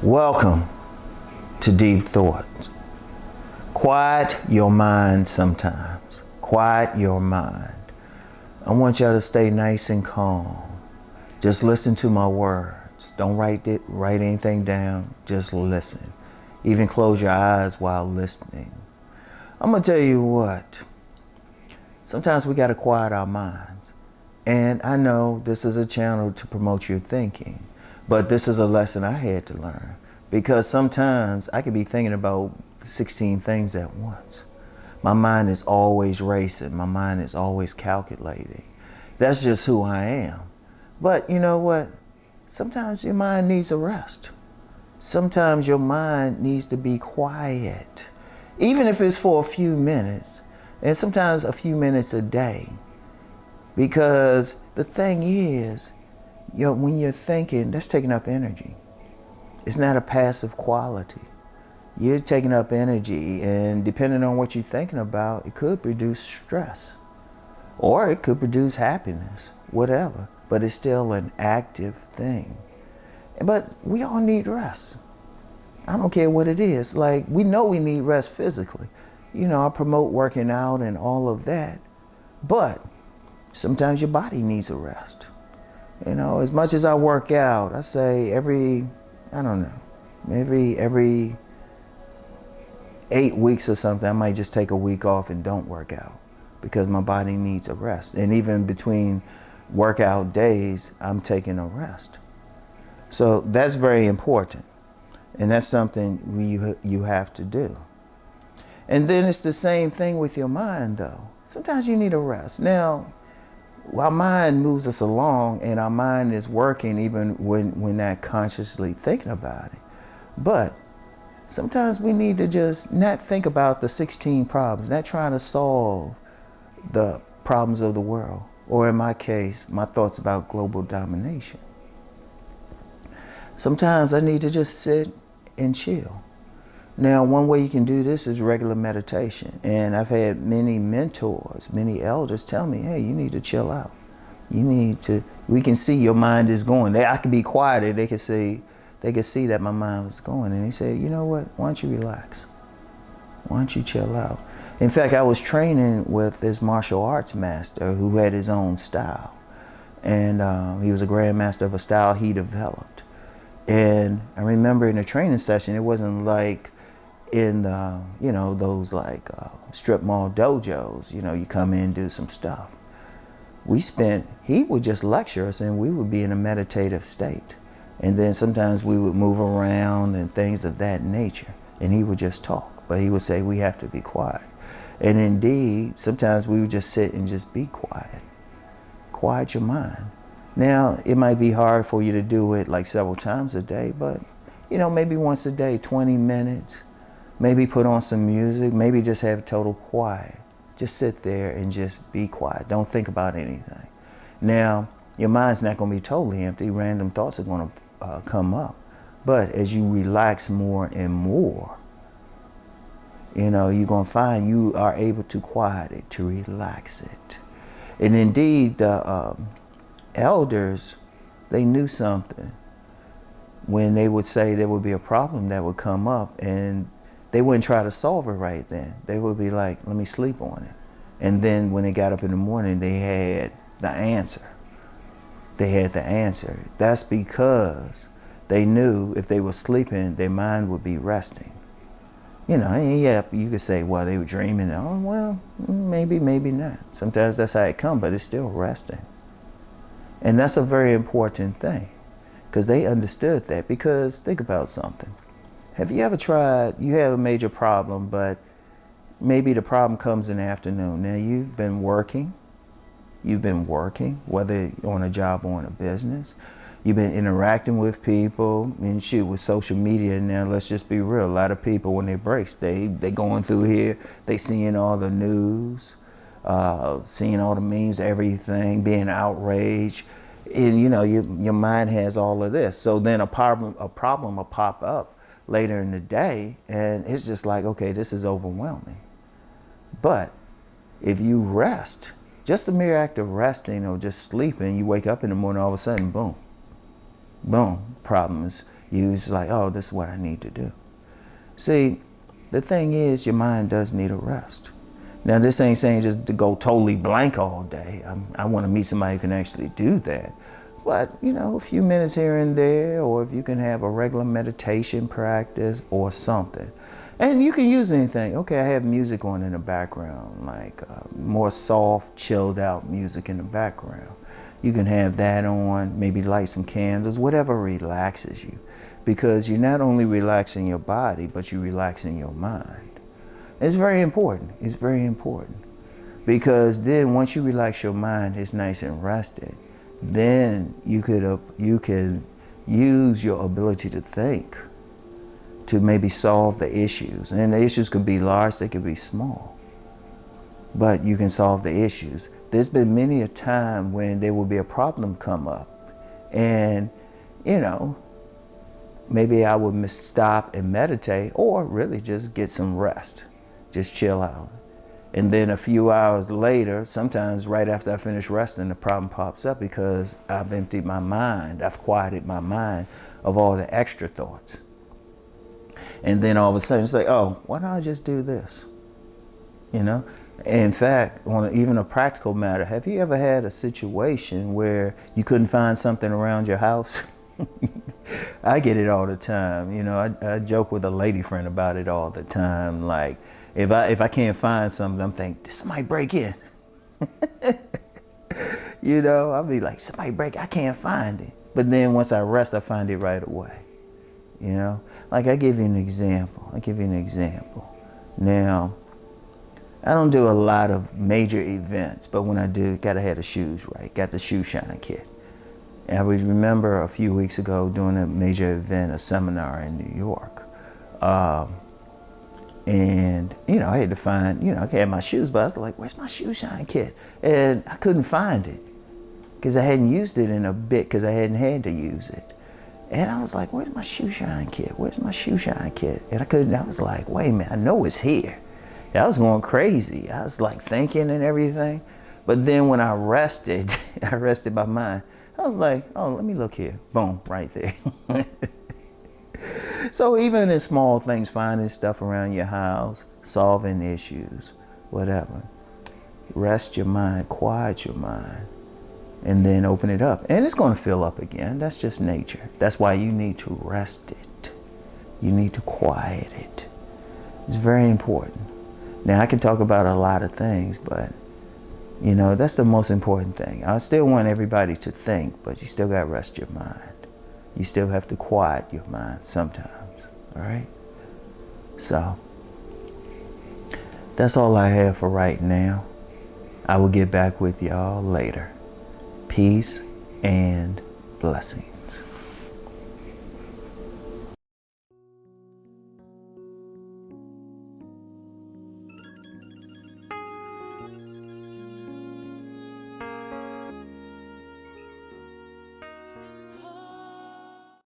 Welcome to Deep Thoughts. Quiet your mind sometimes. Quiet your mind. I want y'all to stay nice and calm. Just listen to my words. Don't write anything down. Just listen. Even close your eyes while listening. I'm going to tell you what. Sometimes we got to quiet our minds. And I know this is a channel to promote your thinking. But this is a lesson I had to learn, because sometimes I could be thinking about 16 things at once. My mind is always racing. My mind is always calculating. That's just who I am. But you know what? Sometimes your mind needs a rest. Sometimes your mind needs to be quiet, even if it's for a few minutes, and sometimes a few minutes a day. Because the thing is, when you're thinking, that's taking up energy. It's not a passive quality. You're taking up energy, and depending on what you're thinking about, it could produce stress, or it could produce happiness, whatever. But it's still an active thing. But we all need rest. I don't care what it is. Like, we know we need rest physically. I promote working out and all of that. But sometimes your body needs a rest. As much as I work out, I say every 8 weeks or something, I might just take a week off and don't work out, because my body needs a rest. And even between workout days, I'm taking a rest. So that's very important. And that's something you have to do. And then it's the same thing with your mind, though. Sometimes you need a rest. Now, our mind moves us along, and our mind is working even when we're not consciously thinking about it. But sometimes we need to just not think about the 16 problems, not trying to solve the problems of the world, or in my case, my thoughts about global domination. Sometimes I need to just sit and chill. Now, one way you can do this is regular meditation. And I've had many mentors, many elders tell me, hey, you need to chill out. We can see your mind is going. I could be quieted. They could see that my mind was going. And they say, you know what? Why don't you relax? Why don't you chill out? In fact, I was training with this martial arts master who had his own style. And he was a grandmaster of a style he developed. And I remember in a training session, it wasn't like in those strip mall dojos, you come in and do some stuff. He would just lecture us, and we would be in a meditative state. And then sometimes we would move around and things of that nature, and he would just talk. But he would say, we have to be quiet. And indeed, sometimes we would just sit and just be quiet. Quiet your mind. Now, it might be hard for you to do it like several times a day, but maybe once a day, 20 minutes. Maybe put on some music, maybe just have total quiet. Just sit there and just be quiet. Don't think about anything. Now, your mind's not going to be totally empty. Random thoughts are going to come up. But as you relax more and more, you're going to find you are able to quiet it, to relax it. And indeed, the elders, they knew something when they would say there would be a problem that would come up, and they wouldn't try to solve it right then. They would be like, let me sleep on it. And then when they got up in the morning, they had the answer. They had the answer. That's because they knew if they were sleeping, their mind would be resting. Yeah, you could say, well, they were dreaming. Oh, well, maybe not. Sometimes that's how it comes, but it's still resting. And that's a very important thing, because they understood that. Because think about something. Have you ever tried, you have a major problem, but maybe the problem comes in the afternoon. Now you've been working, whether on a job or on a business. You've been interacting with people, and with social media now, let's just be real. A lot of people, when they break, they going through here, they seeing all the news, seeing all the memes, everything, being outraged. And your mind has all of this. So then a problem will pop up later in the day, and it's just like, okay, this is overwhelming. But if you rest, just the mere act of resting or just sleeping, you wake up in the morning, all of a sudden, boom, problem You was like, oh, this is what I need to do. See, the thing is, your mind does need a rest. Now, this ain't saying just to go totally blank all day. I want to meet somebody who can actually do that. But, you know, a few minutes here and there, or if you can have a regular meditation practice or something. And you can use anything. Okay, I have music on in the background, like more soft, chilled out music in the background. You can have that on, maybe light some candles, whatever relaxes you. Because you're not only relaxing your body, but you're relaxing your mind. It's very important. It's very important. Because then once you relax your mind, it's nice and rested. Then you can use your ability to think to maybe solve the issues. And the issues could be large, they could be small. But you can solve the issues. There's been many a time when there will be a problem come up. And, you know, maybe I would stop and meditate, or really just get some rest. Just chill out. And then a few hours later, sometimes right after I finish resting, the problem pops up because I've emptied my mind, I've quieted my mind of all the extra thoughts. And then all of a sudden it's like, oh, why don't I just do this? You know? In fact, on even a practical matter, have you ever had a situation where you couldn't find something around your house? I get it all the time. You know, I joke with a lady friend about it all the time. Like, if I can't find something, I'm thinking, did somebody break in? You know, I'll be like, somebody break, I can't find it. But then once I rest, I find it right away. You know, like I give you an example. Now, I don't do a lot of major events, but when I do, gotta have the shoes right. Got the shoe shine kit. And I remember a few weeks ago doing a major event, a seminar in New York. And, you know, I had to find, you know, I had my shoes, but I was like, where's my shoe shine kit? And I couldn't find it because I hadn't used it in a bit because I hadn't had to use it. And I was like, where's my shoe shine kit? Where's my shoe shine kit? And I was like, wait a minute, I know it's here. And I was going crazy. I was like thinking and everything. But then when I rested, I rested my mind. I was like, oh, let me look here. Boom, right there. So even in small things, finding stuff around your house, solving issues, whatever. Rest your mind, quiet your mind, and then open it up. And it's going to fill up again. That's just nature. That's why you need to rest it. You need to quiet it. It's very important. Now, I can talk about a lot of things, but, you know, that's the most important thing. I still want everybody to think, but you still got to rest your mind. You still have to quiet your mind sometimes, all right? So, that's all I have for right now. I will get back with y'all later. Peace and blessings.